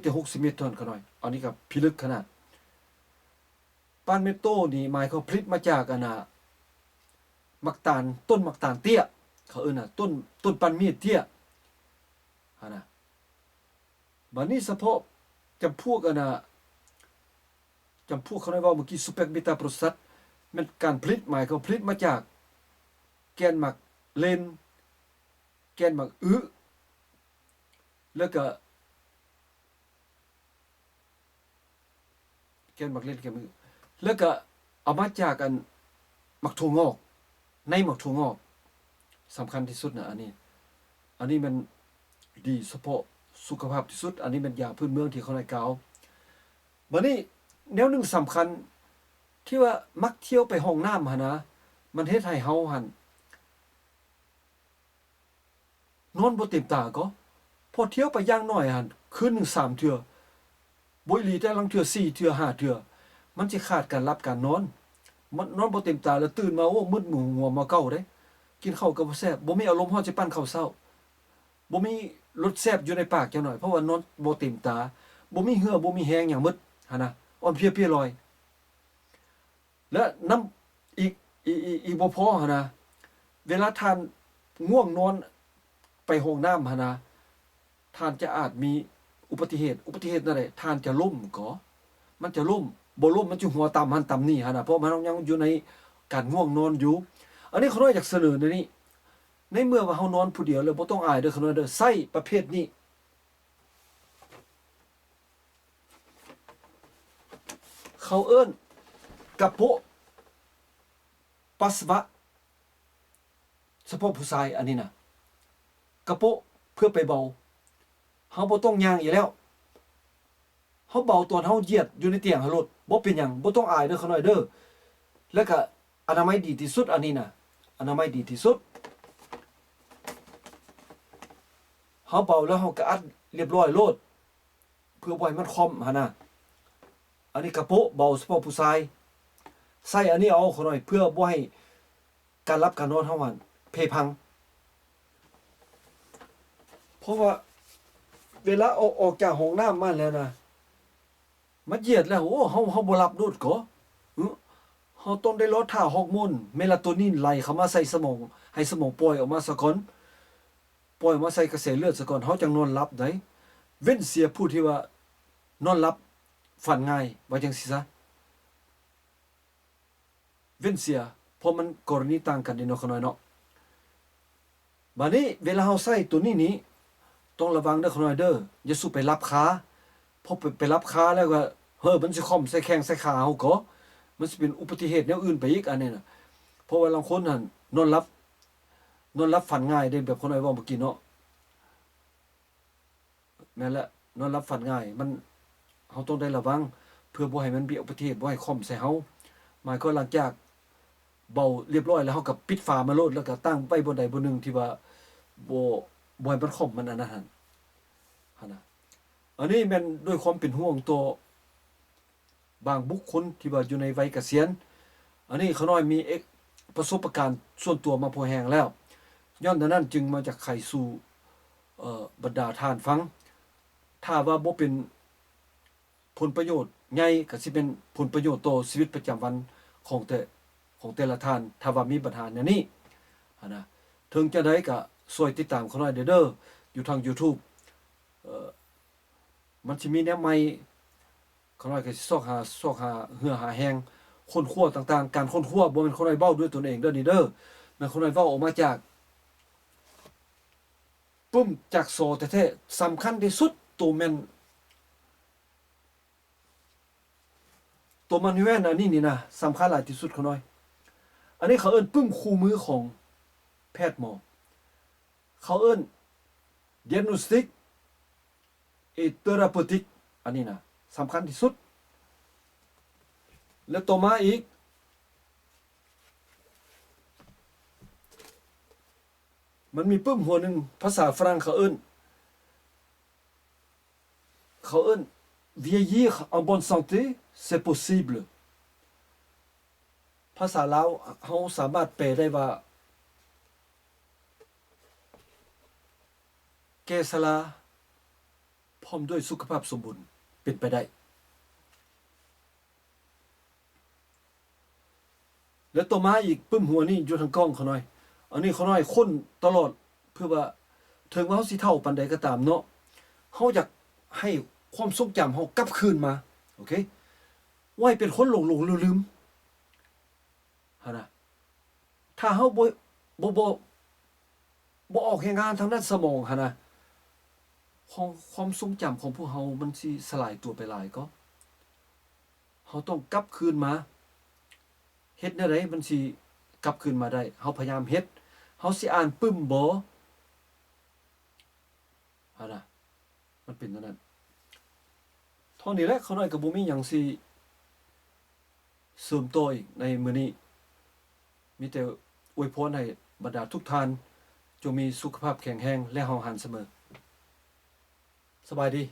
แต่60 เมตรเท่านั้นก็น้อยอันนี้ก็พิลึกขนาดปานเมโต้นี่หมายเขาผลิตมาจากมักตาลต้นมักตาลเตี้ยเขาต้นปันมีดเตี้ยนะบัดนี้เฉพาะจำพวกจำพวกเขาได้ว่าเมื่อกี้ซูเปกเบต้าโปรซัสมันการผลิตหมายเขาผลิตมาจากแกนหมักเลนแกนหมักแล้วก็แกนหมักเลนแกนหมักแล้วก็เอามาจากหมักถั่วงอกในหมักถั่วงอกสำคัญที่สุดนะอันนี้มันดีเฉพาะสุขภาพที่สุดอันนี้เป็นยาพื้นเมืองที่เขาได้กล่าวบัดนี้แนวหนึ่งสำคัญที่ว่ามักเที่ยวไปห้องน้ำหั่นนะมันเฮ็ดให้เฮาหั่นนอนบ่เต็มตาก็พอเที่ยวไปอย่างน้อยหั่นคืนหนึง3 เทื่อบ่อีหลีแต่ลังเทื่อ4 เทื่อ5 เทื่อมันสิขาดการหลับการนอนมันนอนบ่เต็มตาแล้วตื่นมาโอ้มึนหัวมาเก้าเด้กินข้าวก็บ่แซ่บบ่มีอารมณ์ฮอดสิปั้นข้าวเช้าบ่มีรสแซ่บอยู่ในปากจังหน่อยเพราะว่านอนบ่เต็มตาบ่มีเหือบ่มีแฮงหยังหมดหั่นน่ะอ่อนเพลียๆลอยและน้ำอีกบ่พอหั่นน่ะเวลาท่านง่วงนอนไปห้องน้ำหั่นน่ะท่านจะอาจมีอุบัติเหตุนั่นแหละท่านจะล้มก็มันจะล้มบ่ล้มมันจะหัวต่ำหันต่ำนี่หั่นน่ะเพราะมันยังอยู่ในการง่วงนอนอยู่อันนี้เขาน้อยอยากเสนอในนี้ในเมื่อว่าเฮานอนผู้เดียวแล้วบ่ต้องอายเด้อเขาน้อยเด้อไส้ประเภทนี้เขาเอิ้นกระโปะปัสสาวะเฉพาะผู้ชายอันนี้น่ะกระโปะเพื่อไปเบาเฮาบ่ต้องย่างอีกแล้วเฮาเบาตอนเฮาเหยียดอยู่ในเตียงหาโลดบ่เป็นหยังบ่ต้องอายเด้อเขาน้อยเด้อแล้วก็อนามัยดีที่สุดอันนี้น่ะอนามัยดีที่สุดเฮาเบาแล้วเฮาก็อัดเรียบร้อยโลดเพื่อบ่ให้มันคอมหั่นน่ะอันนี้กระโปะเบาเฉพาะผู้ชายใส่อันนี้เอาเขาหน่อยเพื่อบ่ให้การรับการนอนเฮาหั่นเพพังเพราะว่าเวลาออกจากห้องน้ำมาแล้วนะมันเหยียดแล้วโอ้เฮาบ่หลับโดดก็เฮาต้องได้ลดท่าฮอร์โมนเมลาโทนินไหลเข้ามาใส่สมองให้สมองปล่อยออกมาซะก่อนปล่อยออกมาใส่กระแสเลือดซะก่อนเฮาจังนอนหลับได้เว้นเสียผู้ที่ว่านอนหลับฝันง่ายว่าจังซี่ซะเว้นเสียเพราะมันกรณีต่างกันนี่เนาะขน้อยเนาะบัดนี้เวลาเฮาใช้ตัวนี้ต้องระวังเด้อขน้อยเด้ออย่าสู้ไปรับขาพอไปรับขาแล้วก็มันสิค่อมใส่แข้งใส่ขาเฮาก็มันสิเป็นอุบัติเหตุแนวอื่นไปอีกอันนี้น่ะเพราะว่าบางคนนั่นนอนหลับฝันง่ายเด้แบบคนน้อยเว้าเมื่อกี้เนาะแม่นแล้วนอนหลับฝันง่ายมันเฮาต้องได้ระวังเพื่อบ่ให้มันมีอุบัติเหตุบ่ให้ค่อมใส่เฮาหมายก็หลังจากเบาเรียบร้อยแล้วเฮาก็ปิดฝามาโลดแล้วก็ตั้งไว้บนใดบนหนึ่งที่ว่าบ่ให้มันค่อมมันอันนั้นหั่นน่ะอันนี้แม่นด้วยความเป็นห่วงตัวบางบุคคลที่ว่าอยู่ในวัยเกษียณอันนี้เขาน้อยมีประสบการณ์ส่วนตัวมาพอแห้งแล้วย้อนนั้นจึงมาจากไขสู่บรรดาท่านฟังถ้าว่าบ่เป็นผลประโยชน์ใหญ่ก็สิเป็นผลประโยชน์ต่อชีวิตประจำวันของแต่ละท่านถ้าว่ามีปัญหาแนวนี้นะถึงจะได้ก็ช่วยติดตามเขาหน่อยเด้ออยู่ทาง YouTube มันสิมีแนวใหม่เขาหน่อยก็สิซอกหาเหือหาแฮงค้นคว้าต่างๆการค้นคว้าบ่แม่นคนน้อยเว้าด้วยตนเองเด้อนี่เด้อแม่นคนน้อยเว้าออกมาจากปึ้มจากโซแท้ๆสำคัญที่สุดตัวแม่นตัวมันแว่นอันนี้นี่นะสำคัญหลายที่สุดเขาน้อยอันนี้เขาเอิ้นปึ้มคู่มือของแพทย์หมอเขาเอิ้น diagnostic et thérapeutique อันนี้นะสำคัญที่สุดแล้วต่อมาอีกมันมีปึ้มหัวหนึ่งภาษาฝรั่งเขาเอิ้นvieillir en bonne santé c'est possible ภาษาลาวเฮาสามารถแปลได้ว่าแก่ชราพ พร้อมด้วยสุขภาพสมบูรณ์เป็นไปได้แล้วต่อมาอีกปึ้มหัวนี่อยู่ทางกล้องเขาหน่อยอันนี้เขาหน่อยค้นตลอดเพื่อว่าถึงว่าเฮาสิเฒ่าปานใดก็ตามเนาะเฮาอยากให้ความทรงจำเฮากลับคืนมาโอเคไว้เป็นคนหลงๆลืมๆหั่นน่ะถ้าเฮาบ่ออกแรงงานทางด้านสมองหั่นน่ะความทรงจำของพวกเฮามันสิสลายตัวไปหลายก็เฮาต้องกลับคืนมาเฮ็ดแนวใดมันสิกลับคืนมาได้เฮาพยายามเฮ็ดเฮาสิอ่านปึ้มบ่หั่นน่ะมันเป็นจังนั้นเท่านี้แหละเขาน้อยก็บ่มีหยังสิเสริมต่ออีกในมื้อนี้มีแต่อวยพรให้บรรดาทุกท่านจงมีสุขภาพแข็งแรงและเฮาหันเสมอสบายดี